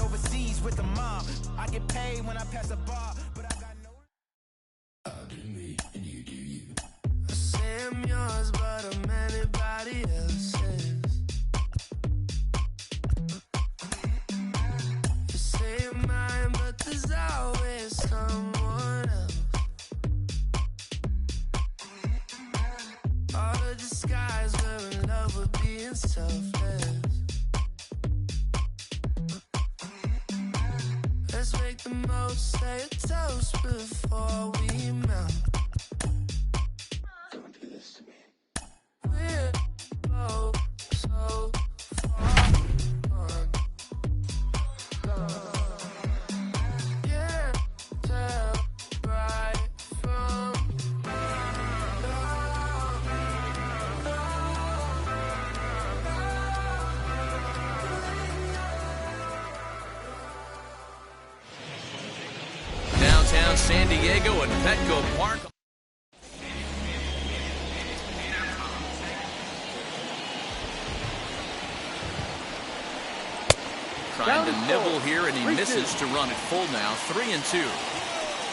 overseas with the mom. I get paid when I pass a bar, but I got no. I do me and you do you. I say I'm yours, but I'm anybody else's. You say you're mine, but there's always someone else. All the disguise, we're in love with being selfless. Let's make the most, say a toast before we melt. Don't do this to me. We're both so far gone. Can't tell right from Downtown San Diego and Petco Park. Trying to nibble here, and he misses to run it full now. 3-2.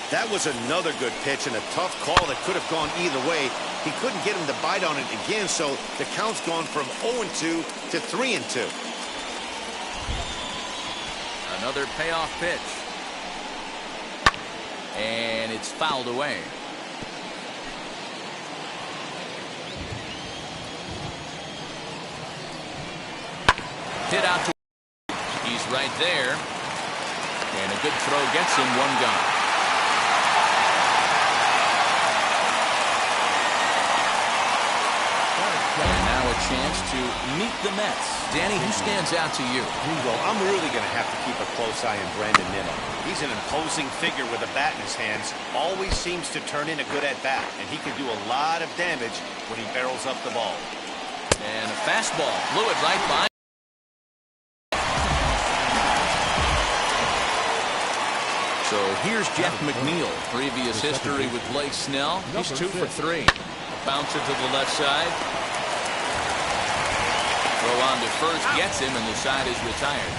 That was another good pitch and a tough call that could have gone either way. He couldn't get him to bite on it again, so the count's gone from 0-2 to 3-2. Another payoff pitch. And it's fouled away. Hit out to. He's right there. And a good throw gets him one gone. And now a chance to meet the Mets. Danny, who stands out to you? Well, I'm really going to have to keep a close eye on Brandon Nimmo. He's an imposing figure with a bat in his hands. Always seems to turn in a good at-bat, and he can do a lot of damage when he barrels up the ball. And a fastball. Blew it right by. So here's Jeff McNeil. Previous history with Blake Snell. He's 2 for 3. Bouncer to the left side. Throw on to first. Gets him, and the side is retired.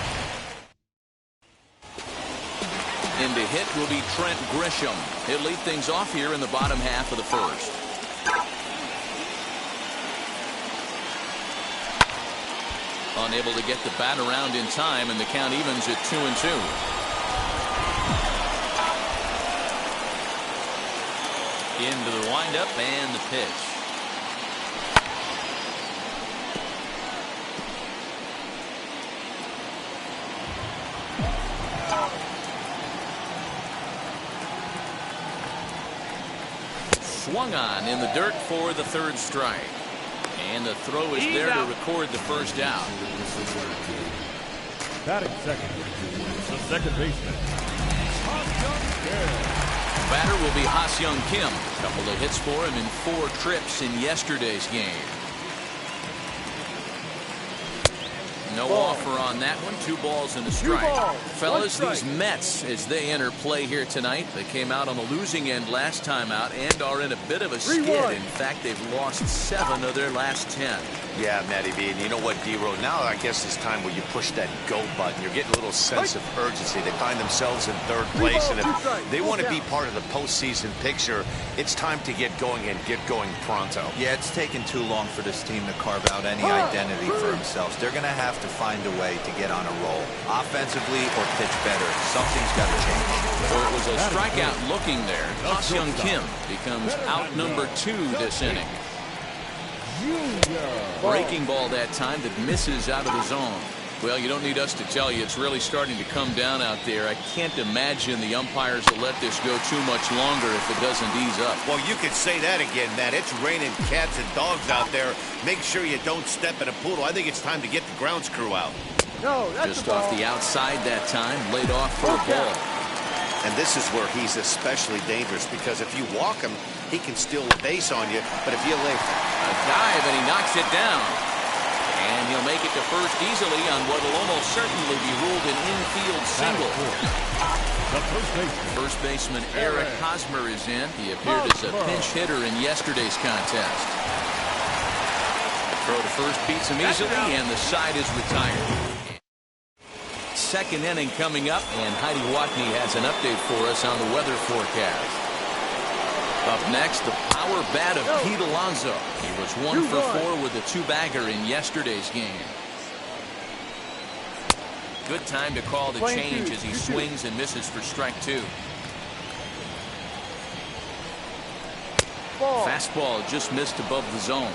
In to hit will be Trent Grisham. He'll lead things off here in the bottom half of the first. Unable to get the bat around in time, and the count evens at 2-2. Into the windup and the pitch. Swung on in the dirt for the third strike. And the throw is there to record the first out. Batting second, the second baseman, Batter will be Ha-Seong Kim. A couple of hits for him in 4 trips in yesterday's game. No offer on that one. 2 balls and a strike. Fellas, these Mets, as they enter play here tonight, they came out on the losing end last time out and are in a bit of a skid. In fact, they've lost 7 of their last 10. Yeah, Matty B, and you know what, D-Row, now I guess it's time where you push that go button. You're getting a little sense of urgency. They find themselves in 3rd place, and if they want to be part of the postseason picture, it's time to get going and get going pronto. Yeah, it's taken too long for this team to carve out any identity for themselves. They're going to have to find a way to get on a roll, offensively or pitch better. Something's got to change. So it was a strikeout looking there. Ha-Seong Kim becomes out number 2 this inning. Breaking ball that time that misses out of the zone. Well, you don't need us to tell you, it's really starting to come down out there. I can't imagine the umpires will let this go too much longer if it doesn't ease up. Well, you could say that again, Matt. It's raining cats and dogs out there. Make sure you don't step in a poodle. I think it's time to get the grounds crew out. Just off the outside that time, laid off for a ball. And this is where he's especially dangerous, because if you walk him, he can steal a base on you. But if you leave a dive and he knocks it down. And he'll make it to first easily on what will almost certainly be ruled an infield single. First baseman Eric Hosmer is in. He appeared as a pinch hitter in yesterday's contest. Throw to first beats him easily, and the side is retired. second inning coming up, and Heidi Watney has an update for us on the weather forecast. Up next, the power bat of Pete Alonso. He was 1 for 4 with a 2-bagger in yesterday's game. Good time to call the change as he swings and misses for strike 2. Fastball just missed above the zone.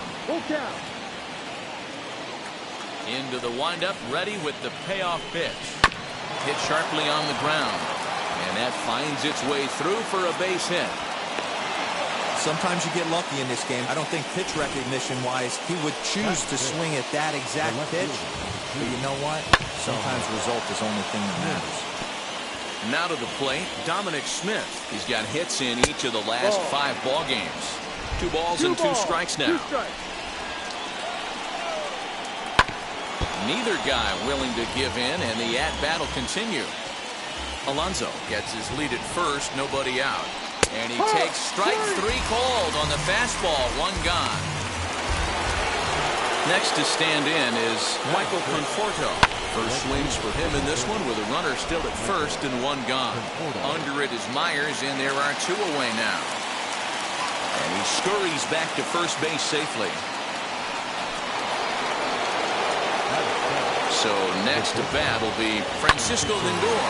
Into the windup, ready with the payoff pitch. Hit sharply on the ground, and that finds its way through for a base hit. Sometimes you get lucky in this game. I don't think pitch recognition wise he would choose to swing at that exact pitch, but you know what, sometimes result is the only thing that matters. Now to the plate, Dominic Smith. He's got hits in each of the last 5 ball games. 2 balls and 2 strikes now. Neither guy willing to give in, and the at-bat will continue. Alonso gets his lead at first, nobody out. And he takes strike 3 called on the fastball, 1 gone. Next to stand in is Michael Conforto. First swings for him in this one with a runner still at first and 1 gone. Under it is Myers, and there are 2 away now. And he scurries back to first base safely. So next to bat will be Francisco Lindor.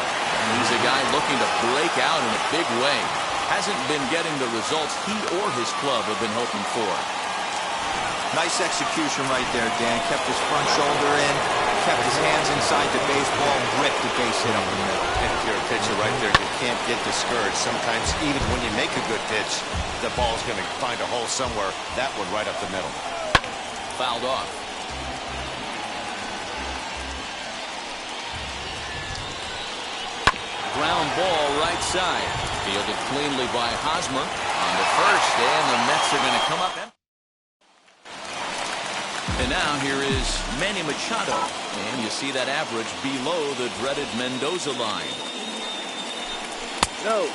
He's a guy looking to break out in a big way. Hasn't been getting the results he or his club have been hoping for. Nice execution right there, Dan. Kept his front shoulder in, kept his hands inside the baseball, ripped the base hit up the middle. And if you're a pitcher right there, you can't get discouraged. Sometimes even when you make a good pitch, the ball's going to find a hole somewhere. That one right up the middle. Fouled off. Ground ball right side. Fielded cleanly by Hosmer on the first, and the Mets are going to come up. And now here is Manny Machado, and you see that average below the dreaded Mendoza line.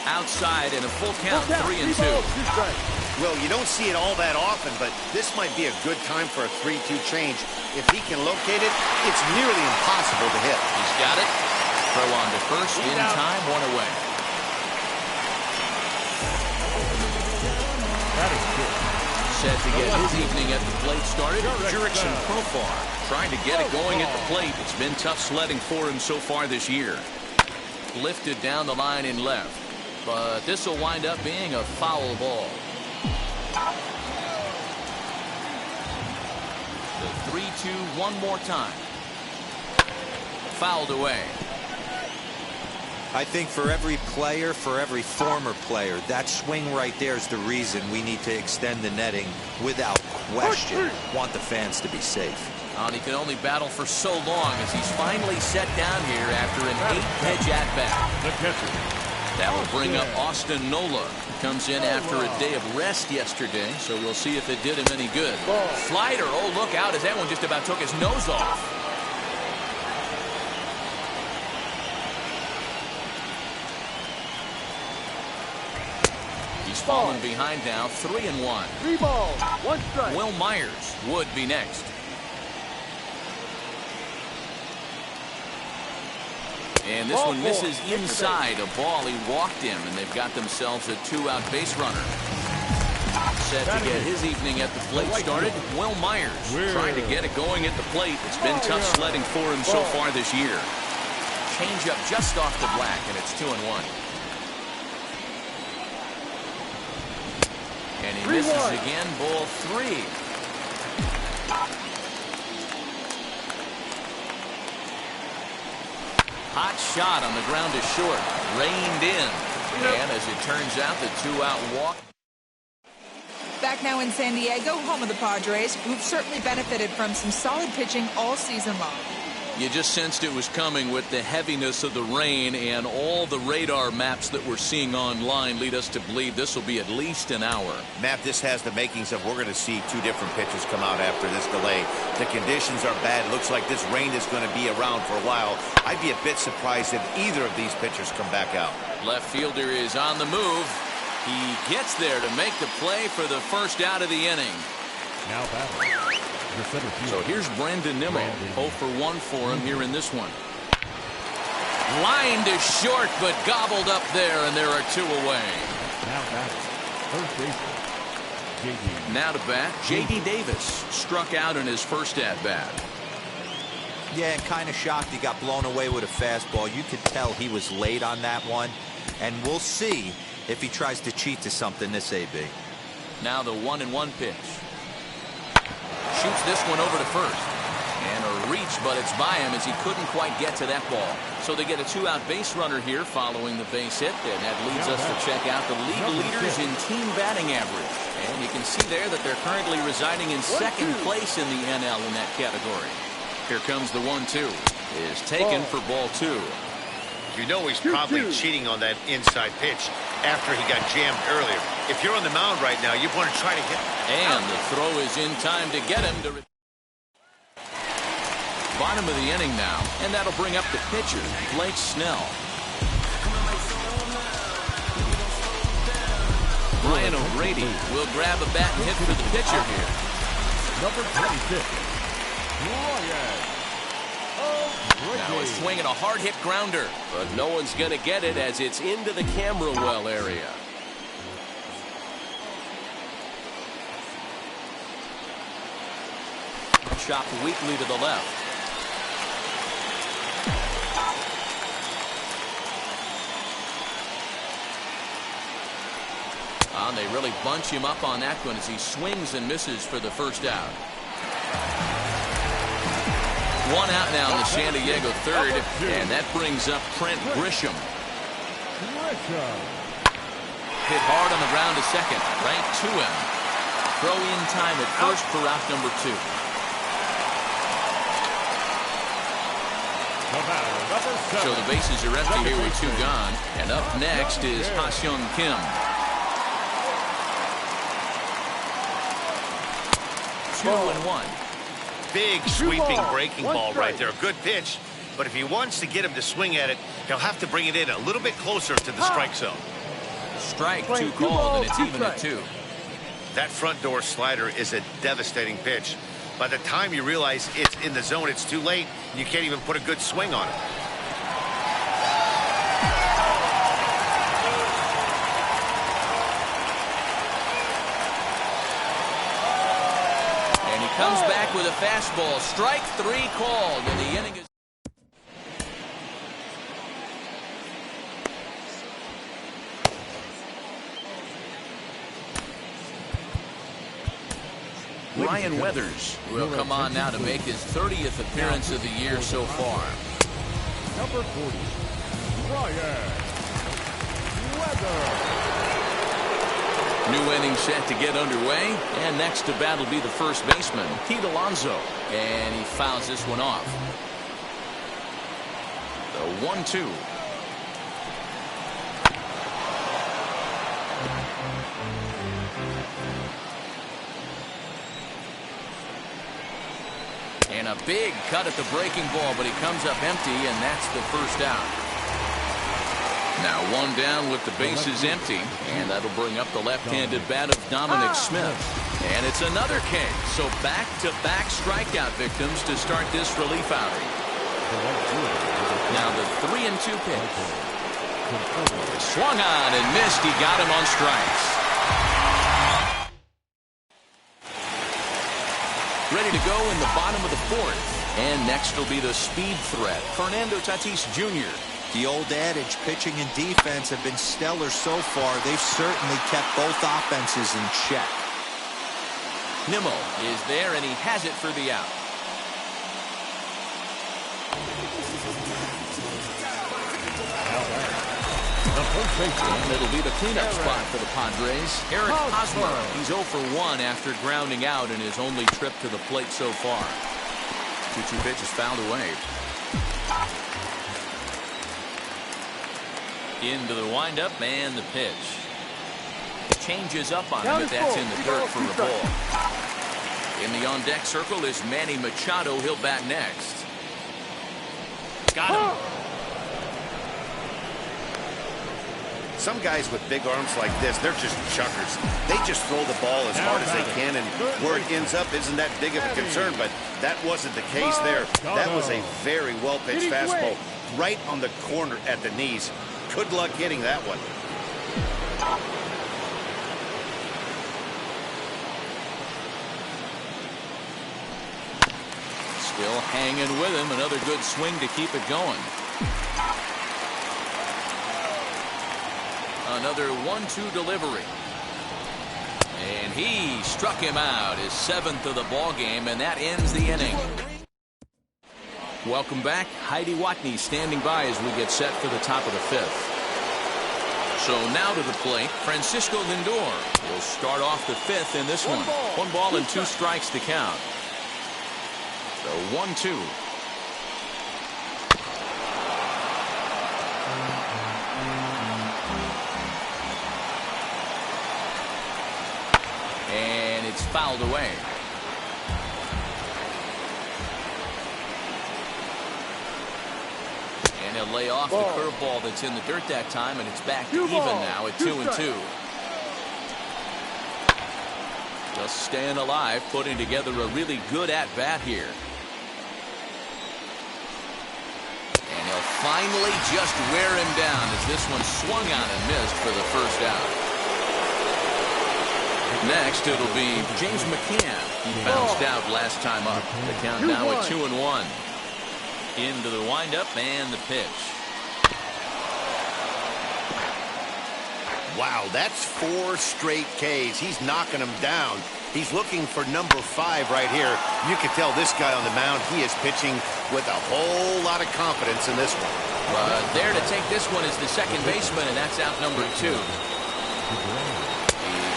Outside in a full count, 3-2. Well, you don't see it all that often, but this might be a good time for a 3-2 change. If he can locate it, it's nearly impossible to hit. He's got it. Throw on to first in time, 1 away. Set to get his evening at the plate started. Jurickson Profar trying to get it going at the plate. It's been tough sledding for him so far this year. Lifted down the line in left, but this will wind up being a foul ball. The 3-2 one more time. Fouled away. I think for every player, for every former player, that swing right there is the reason we need to extend the netting without question. Want the fans to be safe. And he can only battle for so long as he's finally set down here after an 8-pitch at-bat. That will bring up Austin Nola. Comes in after a day of rest yesterday, so we'll see if it did him any good. Slider, oh look out as that one just about took his nose off. He's fallen behind now, 3-1. 3 balls, 1 strike. Will Myers would be next. And this one misses inside a ball. He walked him, and they've got themselves a 2-out base runner. Set to get his evening at the plate started. Will Myers trying to get it going at the plate. It's been tough sledding for him so far this year. Change up just off the black, and it's 2-1. And he misses again, ball 3. Hot shot on the ground is short. Reined in. And as it turns out, the 2-out walk. Back now in San Diego, home of the Padres, who've certainly benefited from some solid pitching all season long. You just sensed it was coming with the heaviness of the rain, and all the radar maps that we're seeing online lead us to believe this will be at least an hour. Matt, this has the makings of we're going to see 2 different pitchers come out after this delay. The conditions are bad. Looks like this rain is going to be around for a while. I'd be a bit surprised if either of these pitchers come back out. Left fielder is on the move. He gets there to make the play for the first out of the inning. Now batting. So here's Brandon Nimmo. 0 for 1 for him here in this one. Lined is short, but gobbled up there, and there are 2 away. Now batting, first baseman, J.D. Now to bat, J.D. Davis struck out in his first at-bat. Yeah, and kind of shocked he got blown away with a fastball. You could tell he was late on that one. And we'll see if he tries to cheat to something this AB. Now the 1-1 pitch. Shoots this one over to first. And a reach, but it's by him as he couldn't quite get to that ball. So they get a 2-out base runner here following the base hit. And that leads us to check out the league leaders in team batting average. And you can see there that they're currently residing in second place in the NL in that category. Here comes the 1-2. Is taken for ball 2. You know he's probably cheating on that inside pitch after he got jammed earlier. If you're on the mound right now, you want to try to hit. And the throw is in time to get him to... Bottom of the inning now, and that'll bring up the pitcher, Blake Snell. Ryan O'Grady will grab a bat and hit for the pitcher here. Number 26, Ryan. Now a swing and a hard-hit grounder, but no one's going to get it as it's into the camera well area. Chopped weakly to the left. And they really bunch him up on that one as he swings and misses for the first out. 1 out now in the San Diego third, and that brings up Trent Grisham. Hit hard on the ground to second, right to him. Throw in time at first for out number 2. So the bases are empty here with 2 gone, and up next is Ha-Seong Kim. 2-1. Big sweeping breaking ball right there. Good pitch. But if he wants to get him to swing at it, he'll have to bring it in a little bit closer to the strike zone. Strike 2 called, and it's even at 2. That front door slider is a devastating pitch. By the time you realize it's in the zone, it's too late. You can't even put a good swing on it. Comes back with a fastball. Strike 3 called, and the inning is... Ryan Weathers will come on now to make his 30th appearance of the year so far. Number 40, Ryan Weathers. New inning set to get underway, and next to bat will be the first baseman, Pete Alonso, and he fouls this one off. The 1-2. And a big cut at the breaking ball, but he comes up empty, and that's the first out. Now 1 down with the bases empty, and that'll bring up the left-handed bat of Dominic Smith. And it's another K, so back-to-back strikeout victims to start this relief outing. Now the 3-2 pitch. Swung on and missed. He got him on strikes. Ready to go in the bottom of the 4th. And next will be the speed threat, Fernando Tatis Jr. The old adage, pitching and defense have been stellar so far. They've certainly kept both offenses in check. Nimmo is there, and he has it for the out. And it'll be the cleanup spot for the Padres. Eric Hosmer, he's 0 for 1 after grounding out in his only trip to the plate so far. 2-2 pitch is fouled away. Into the windup and the pitch. Changes up on him, but that's in the dirt for a ball. In the on-deck circle is Manny Machado. He'll bat next. Got him. Some guys with big arms like this, they're just chuckers. They just throw the ball as hard as they can, and where it ends up isn't that big of a concern, but that wasn't the case there. That was a very well-pitched fastball right on the corner at the knees. Good luck hitting that one. Still hanging with him. Another good swing to keep it going. Another 1-2 delivery. And he struck him out, his 7th of the ball game, and that ends the inning. Welcome back. Heidi Watney standing by as we get set for the top of the 5th. So now to the plate, Francisco Lindor will start off the 5th in this one. 1 ball and 2 strikes to count. So 1-2. And it's fouled away. And he'll lay off the curveball that's in the dirt that time, and it's back to even now at 2-2. Just staying alive, putting together a really good at-bat here. And he'll finally just wear him down as this one swung on and missed for the first out. Next, it'll be James McCann. He bounced out last time up. The count now at 2-1. Into the windup and the pitch. Wow, that's 4 straight Ks. He's knocking them down. He's looking for number 5 right here. You can tell this guy on the mound, he is pitching with a whole lot of confidence in this one. There to take this one is the second baseman, and that's out number 2. He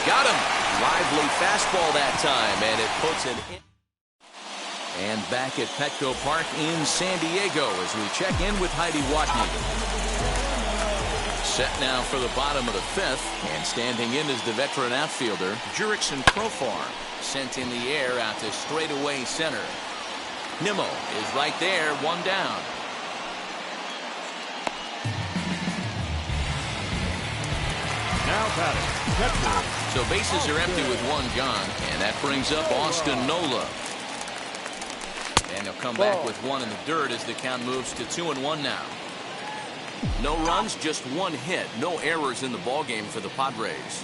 got him. Lively fastball that time, and it puts it in. And back at Petco Park in San Diego as we check in with Heidi Watney. Set now for the bottom of the 5th, and standing in is the veteran outfielder, Jurickson Profar, sent in the air out to straightaway center. Nimmo is right there, 1 down. Now batting, catcher. So bases are empty with 1 gone, and that brings up Austin Nola. And he'll come back with 1 in the dirt as the count moves to 2-1 now. No runs, just 1 hit. No errors in the ballgame for the Padres.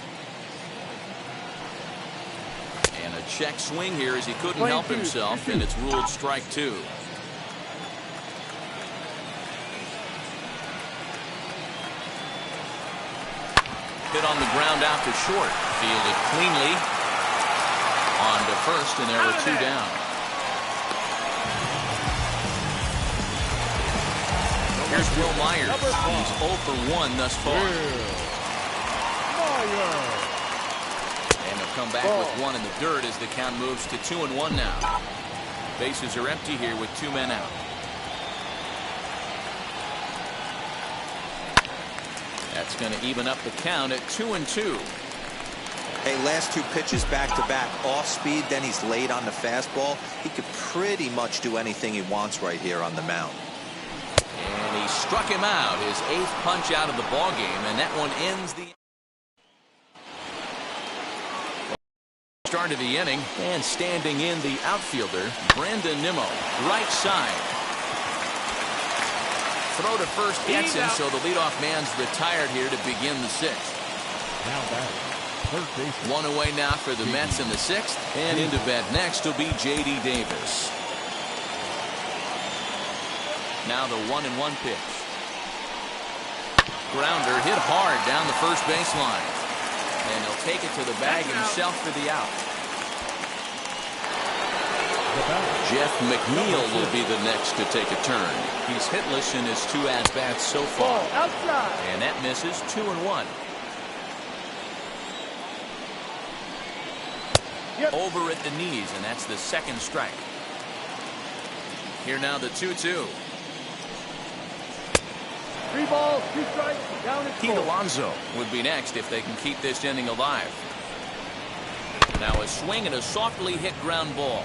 And a check swing here as he couldn't help himself, and it's ruled strike 2. Hit on the ground out to short. Fielded cleanly. On to first, and there were 2 down. Here's Will Myers. He's 0 for 1 thus far. And he'll come back with 1 in the dirt as the count moves to 2-1 now. Bases are empty here with 2 men out. That's going to even up the count at 2-2. Hey, last 2 pitches back-to-back. Off speed, then he's late on the fastball. He could pretty much do anything he wants right here on the mound. And he struck him out, his 8th punch out of the ballgame, and that one ends the start of the inning. And standing in the outfielder, Brandon Nimmo, right side. Throw to first gets him, so the leadoff man's retired here to begin the 6th. Now batting, third base. 1 away now for the Mets in the 6th, and into bat next will be J.D. Davis. Now the 1-1 pitch. Grounder hit hard down the first baseline. And he'll take it to the bag himself for the out. Jeff McNeil will be the next to take a turn. He's hitless in his 2 at-bats so far. And that misses 2-1. Over at the knees, and that's the 2nd strike. Here now the 2-2. 3 balls, 2 strikes, down at Pete Alonso would be next if they can keep this inning alive. Now a swing and a softly hit ground ball.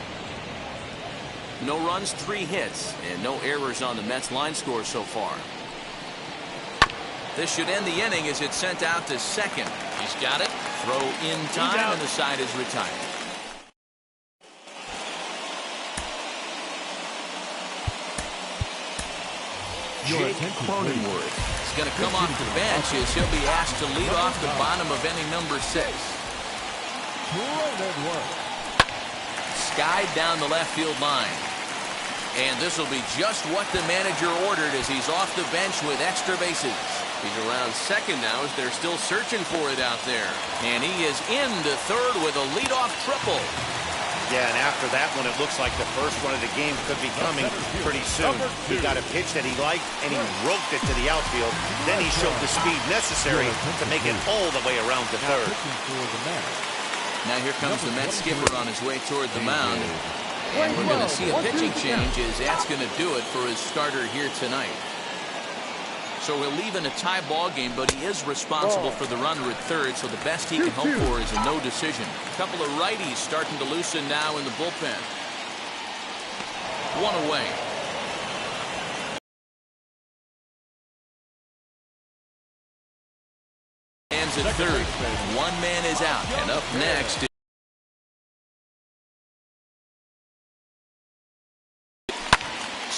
No runs, 3 hits, and no errors on the Mets line score so far. This should end the inning as it's sent out to second. He's got it. Throw in time, and the side is retired. Jake Cronenworth is going to come off the bench as he'll be asked to lead off the bottom of inning number 6. Skied down the left field line. And this will be just what the manager ordered as he's off the bench with extra bases. He's around second now as they're still searching for it out there. And he is into third with a leadoff triple. Yeah, and after that one, it looks like the first run of the game could be coming pretty soon. He got a pitch that he liked, and he roped it to the outfield. Then he showed the speed necessary to make it all the way around to third. Now here comes the Mets skipper on his way toward the mound. And we're going to see a pitching change as that's going to do it for his starter here tonight. So he'll leave in a tie ball game, but he is responsible for the runner at third, so the best he can hope for is a no decision. A couple of righties starting to loosen now in the bullpen. One away. Hands at third. One man is out, and up next is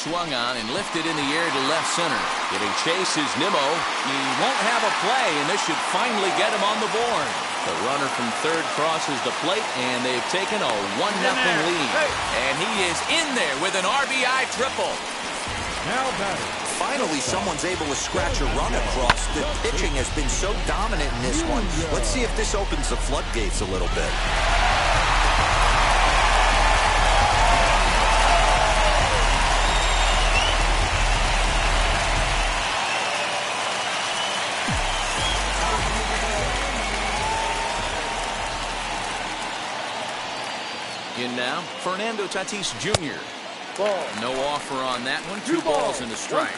swung on and lifted in the air to left center. Getting chase is Nimmo. He won't have a play, and this should finally get him on the board. The runner from third crosses the plate, and they've taken a 1-0 lead. And he is in there with an RBI triple. Now batting. Finally, someone's able to scratch a run across. The pitching has been so dominant in this one. Let's see if this opens the floodgates a little bit. In now, Fernando Tatis Jr. No offer on that one. 2 balls and a strike.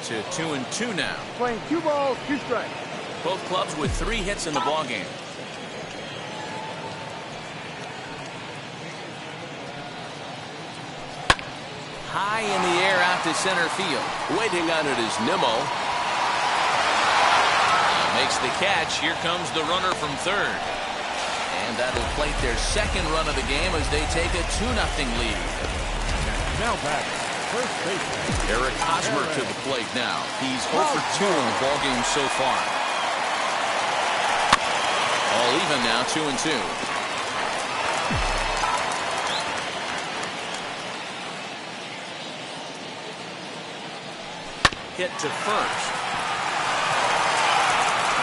To 2-2 now. Playing 2 balls, 2 strikes. Both clubs with 3 hits in the ballgame. High in the air out to center field. Waiting on it is Nimmo. Makes the catch. Here comes the runner from third. And that'll plate their second run of the game as they take a 2-0 lead. Now back. First base. Eric Hosmer to the plate now. He's 0 for 2 in the ballgame so far. All even now, 2-2. Hit to first.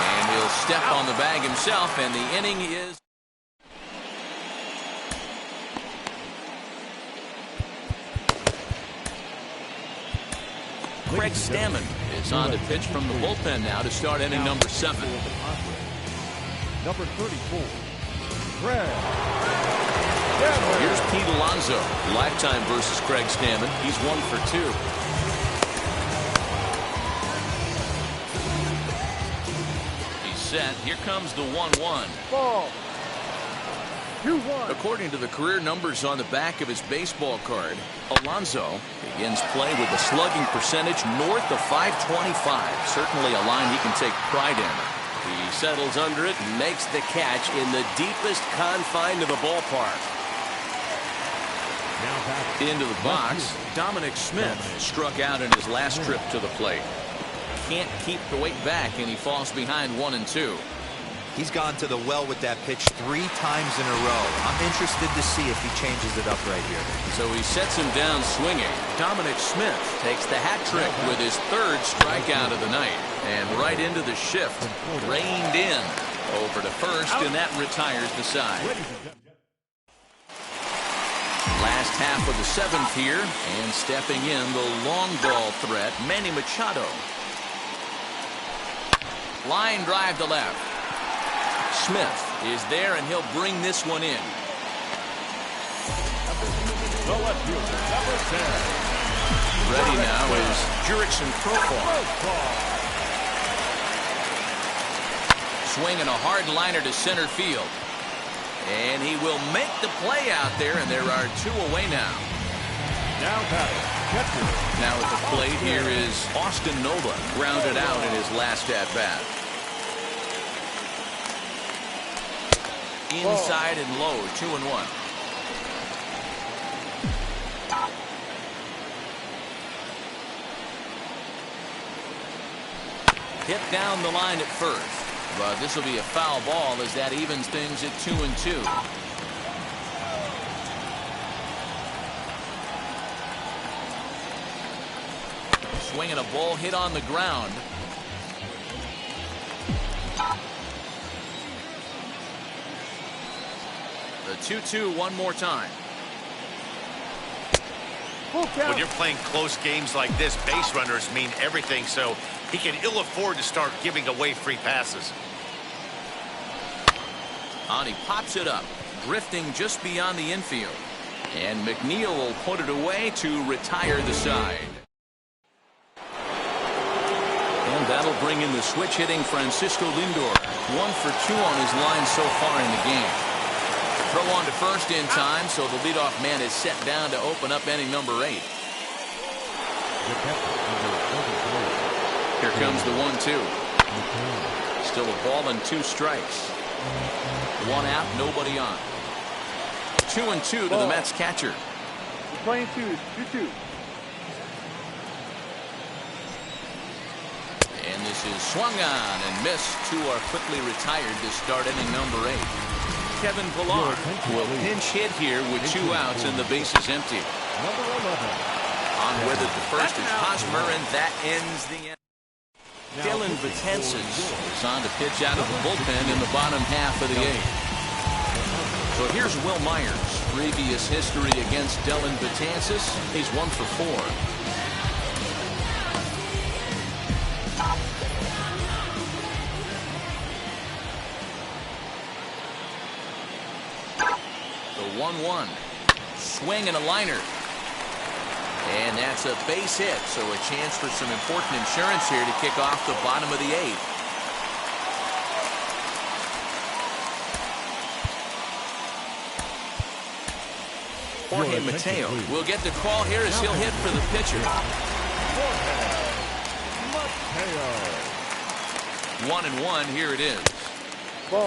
And he'll step on the bag himself, and the inning is... Craig Stammen is on to pitch from the bullpen now to start inning number 7. Number 34, Craig. Here's Pete Alonso. Lifetime versus Craig Stammen. He's 1 for 2. Set. Here comes the 1-1. Ball. 2-1. According to the career numbers on the back of his baseball card, Alonso begins play with a slugging percentage north of .525. Certainly a line he can take pride in. He settles under it and makes the catch in the deepest confine of the ballpark. Into the box, Dominic Smith struck out in his last trip to the plate. Can't keep the weight back, and he falls behind 1-2. He's gone to the well with that pitch 3 times in a row. I'm interested to see if he changes it up right here. So he sets him down swinging. Dominic Smith takes the hat trick with his 3rd strikeout of the night. And right into the shift. Reined in. Over to first, and that retires the side. Last half of the 7th here, and stepping in the long ball threat, Manny Machado. Line drive to left. Smith is there, and he'll bring this one in. The left fielder, number 10. Ready now is Jurickson Profar. Swinging a hard liner to center field. And he will make the play out there, and there are 2 away now. Now batting, catcher. Now at the plate here is Austin Nola, grounded out in his last at-bat. Inside and low, 2-1. Hit down the line at first, but this will be a foul ball as that evens things at 2-2. Swinging a ball hit on the ground. The 2-2 one more time. When you're playing close games like this, base runners mean everything, so he can ill afford to start giving away free passes. And he pops it up, drifting just beyond the infield. And McNeil will put it away to retire the side. And that'll bring in the switch hitting Francisco Lindor. 1 for 2 on his line so far in the game. Throw on to first in time, so the leadoff man is set down to open up inning number 8. Here comes the 1-2. Still a ball and 2 strikes. 1 out, nobody on. 2-2 to the Mets catcher. We're playing 2-2. And this is swung on and missed. 2 are quickly retired to start inning number 8. Kevin Pillar will pinch hit here with 2 outs and the bases empty. Number 11. On with it, the first is Hosmer, and that ends the end. Dellin Betances is on to pitch out of the bullpen in the bottom half of the 8th. So here's Will Myers. Previous history against Dellin Betances. He's 1 for 4. The 1-1. Swing and a liner. And that's a base hit, so a chance for some important insurance here to kick off the bottom of the 8th. Jorge Mateo will get the call here as he'll hit for the pitcher. 1-1, here it is.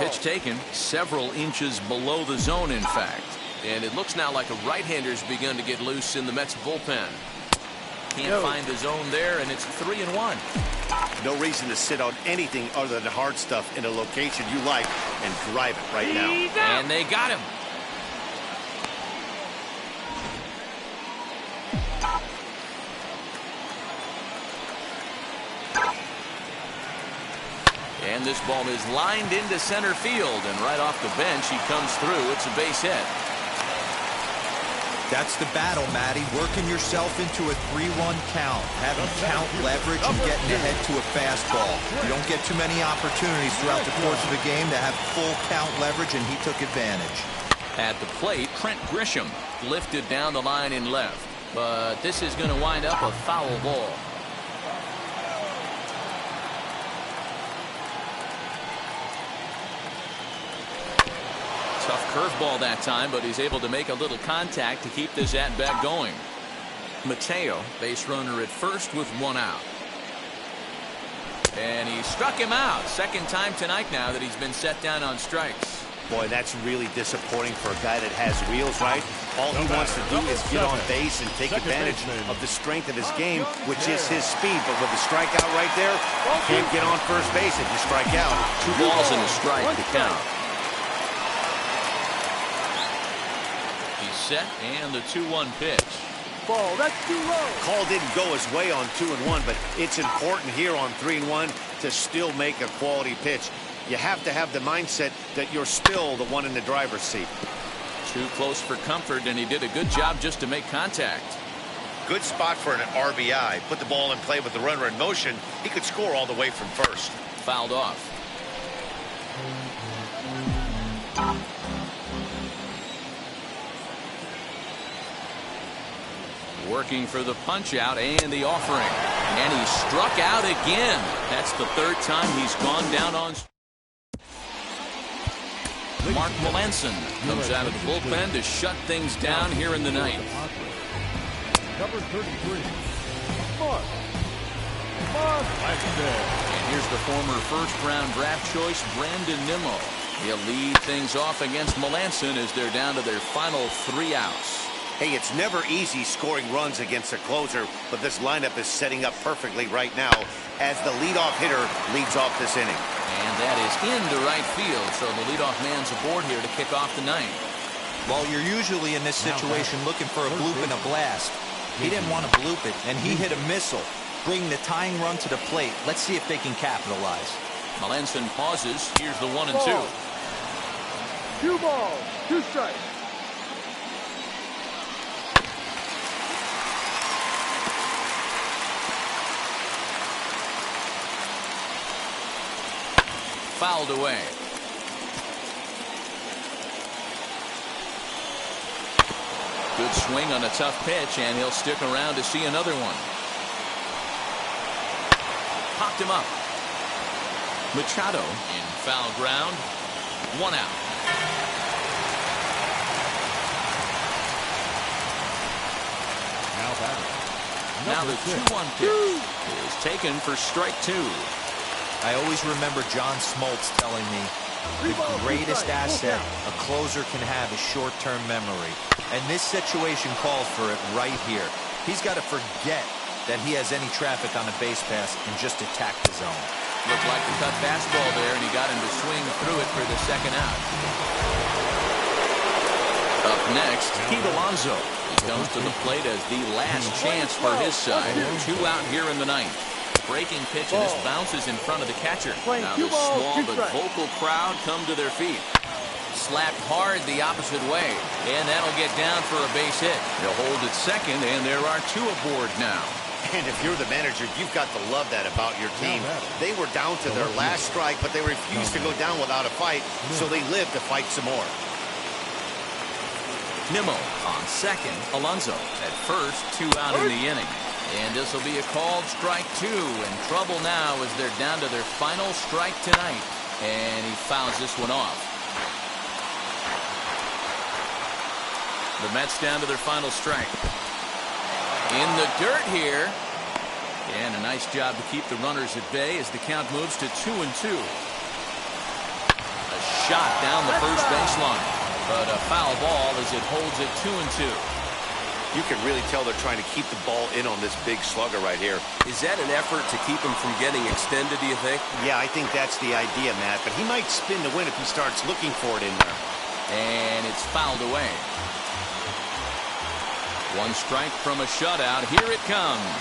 Pitch taken several inches below the zone, in fact. And it looks now like a right-hander's begun to get loose in the Mets bullpen. Can't find the zone there, and it's 3-1. No reason to sit on anything other than hard stuff in a location you like and drive it right now. And they got him. And this ball is lined into center field, and right off the bench he comes through. It's a base hit. That's the battle, Matty. Working yourself into a 3-1 count, having count leverage and getting ahead to a fastball. You don't get too many opportunities throughout the course of a game to have full count leverage, and he took advantage. At the plate, Trent Grisham lifted down the line in left, but this is going to wind up a foul ball. Tough curveball that time, but he's able to make a little contact to keep this at-bat going. Mateo, base runner at first with 1 out. And he struck him out. Second time tonight now that he's been set down on strikes. Boy, that's really disappointing for a guy that has wheels, right? All he wants to do is get on base and take advantage of the strength of his game, which is his speed. But with the strikeout right there, you can't get on first base if you strike out. 2 balls and a strike to count. Set and the 2-1 pitch. Ball, that's too low. Call didn't go his way on 2-1, but it's important here on 3-1 to still make a quality pitch. You have to have the mindset that you're still the one in the driver's seat. Too close for comfort, and he did a good job just to make contact. Good spot for an RBI. Put the ball in play with the runner in motion. He could score all the way from first. Fouled off. Working for the punch out and the offering, and he struck out again. That's the 3rd time he's gone down on. Mark Melanson comes out of the bullpen to shut things down here in the ninth. Number 33, Mark Melanson. And here's the former first-round draft choice, Brandon Nimmo. He'll lead things off against Melanson as they're down to their final 3 outs. Hey, it's never easy scoring runs against a closer, but this lineup is setting up perfectly right now as the leadoff hitter leads off this inning. And that is into right field, so the leadoff man's aboard here to kick off the ninth. Well, you're usually in this situation looking for a bloop and a blast. He didn't want to bloop it, and he hit a missile, bringing the tying run to the plate. Let's see if they can capitalize. Melanson pauses. Here's the 1-2. 2 balls, 2 strikes. Fouled away. Good swing on a tough pitch, and he'll stick around to see another one. Popped him up. Machado in foul ground. 1 out. Now the 2-1 pitch is taken for strike 2. I always remember John Smoltz telling me the greatest asset a closer can have is short-term memory. And this situation calls for it right here. He's got to forget that he has any traffic on a base pass and just attack the zone. Looked like the cut fastball there, and he got him to swing through it for the 2nd out. Up next, Pete Alonso. He comes to the plate as the last chance for his side. 2 out here in the ninth. Breaking pitch, and this bounces in front of the catcher. Now the small but vocal crowd come to their feet. Slapped hard the opposite way, and that'll get down for a base hit. They'll hold at second, and there are 2 aboard now. And if you're the manager, you've got to love that about your team. They were down to their last strike, but they refused to go down without a fight, so they lived to fight some more. Nimmo on second. Alonso at first. 2 out in the inning. And this will be a called strike 2. In trouble now as they're down to their final strike tonight. And he fouls this one off. The Mets down to their final strike. In the dirt here. And a nice job to keep the runners at bay as the count moves to 2-2. A shot down the first baseline. But a foul ball as it holds it 2-2. You can really tell they're trying to keep the ball in on this big slugger right here. Is that an effort to keep him from getting extended, do you think? Yeah, I think that's the idea, Matt. But he might spin to win if he starts looking for it in there. And it's fouled away. 1 strike from a shutout. Here it comes.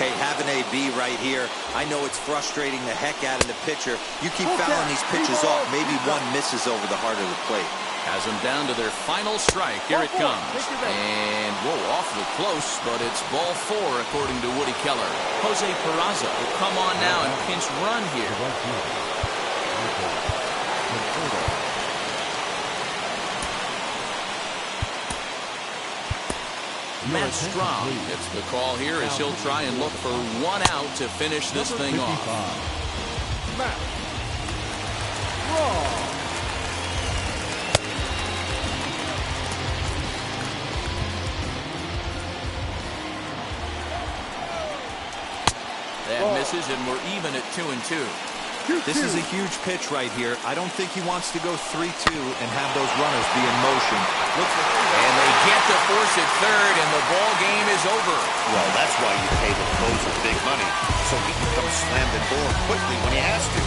Hey, have an AB right here. I know it's frustrating the heck out of the pitcher. You keep fouling these pitches off. Maybe one misses over the heart of the plate. Has them down to their final strike. Here it comes. And, whoa, awfully close, but it's ball 4, according to Woody Keller. Jose Peraza will come on now and pinch run here. Matt Strahm gets the call here as he'll try and look for 1 out to finish this thing off. Matt Strahm. That misses, and we're even at 2-2. This is a huge pitch right here. I don't think he wants to go 3-2 and have those runners be in motion. And they get to force it third, and the ball game is over. Well, that's why you pay the closer big money, so he can come slam the door quickly when he has to.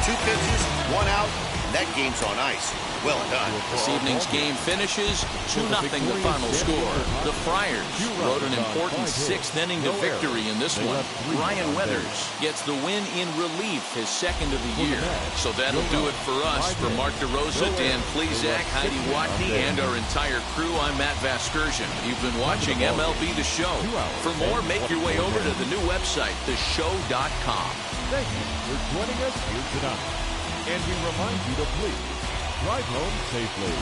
2 pitches, 1 out, and that game's on ice. Well done. This evening's game finishes 2-0 the final score. The Friars rode an important 6th inning to victory in this one. Ryan Weathers gets the win in relief, his 2nd of the year. So that'll do it for us. For Mark DeRosa, Dan Plesac, Heidi Watney, and our entire crew, I'm Matt Vasgersian. You've been watching MLB The Show. For more, make your way over to the new website, theshow.com. Thank you for joining us here tonight. And we remind you to please drive home safely.